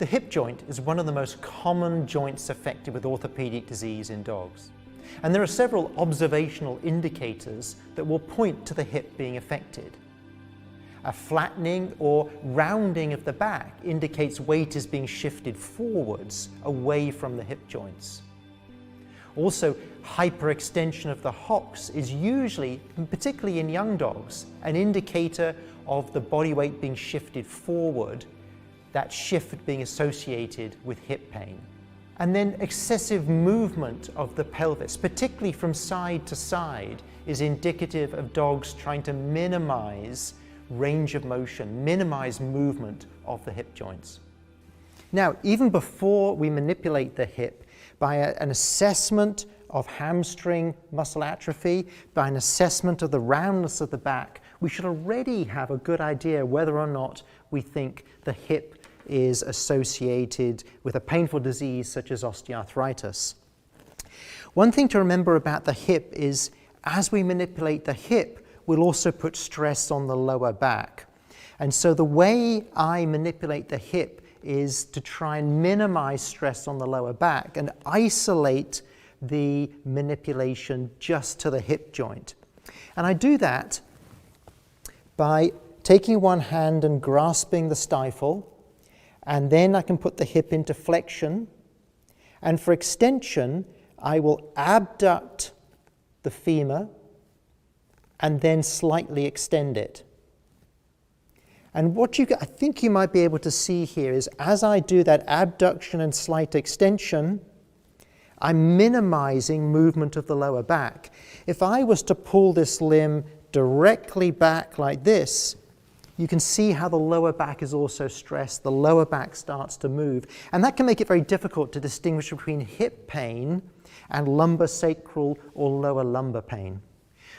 The hip joint is one of the most common joints affected with orthopedic disease in dogs. And there are several observational indicators that will point to the hip being affected. A flattening or rounding of the back indicates weight is being shifted forwards, away from the hip joints. Also, hyperextension of the hocks is usually, particularly in young dogs, an indicator of the body weight being shifted forward, that shift being associated with hip pain. And then excessive movement of the pelvis, particularly from side to side, is indicative of dogs trying to minimize range of motion, minimize movement of the hip joints. Now, even before we manipulate the hip, by an assessment of hamstring muscle atrophy, by an assessment of the roundness of the back, we should already have a good idea whether or not we think the hip is associated with a painful disease such as osteoarthritis. One thing to remember about the hip is, as we manipulate the hip, we'll also put stress on the lower back. And so the way I manipulate the hip is to try and minimize stress on the lower back and isolate the manipulation just to the hip joint. And I do that by taking one hand and grasping the stifle, and then I can put the hip into flexion. And for extension, I will abduct the femur and then slightly extend it. And what I think you might be able to see here is, as I do that abduction and slight extension, I'm minimizing movement of the lower back. If I was to pull this limb directly back like this, you can see how the lower back is also stressed. The lower back starts to move. And that can make it very difficult to distinguish between hip pain and lumbosacral or lower lumbar pain.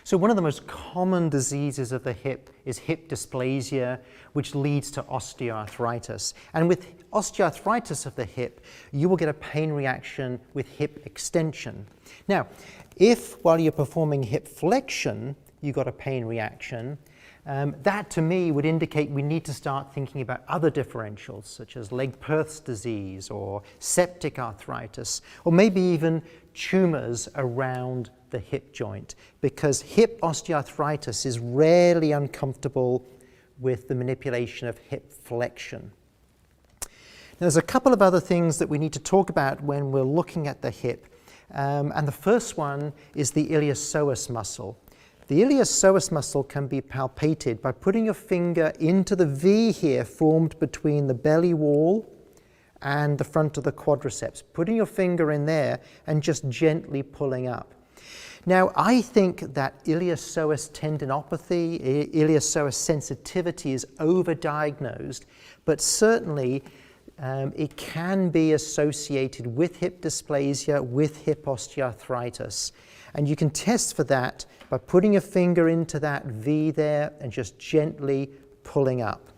So one of the most common diseases of the hip is hip dysplasia, which leads to osteoarthritis. And with osteoarthritis of the hip, you will get a pain reaction with hip extension. Now, if while you're performing hip flexion, you got a pain reaction, that to me would indicate we need to start thinking about other differentials, such as Legg-Perth's disease or septic arthritis, or maybe even tumors around the hip joint, because hip osteoarthritis is rarely uncomfortable with the manipulation of hip flexion. Now, there's a couple of other things that we need to talk about when we're looking at the hip, and the first one is the iliopsoas muscle. The iliopsoas muscle can be palpated by putting your finger into the V here formed between the belly wall and the front of the quadriceps, putting your finger in there and just gently pulling up. Now, I think that iliopsoas tendinopathy, iliopsoas sensitivity is overdiagnosed, but certainly it can be associated with hip dysplasia, with hip osteoarthritis. And you can test for that by putting your finger into that V there and just gently pulling up.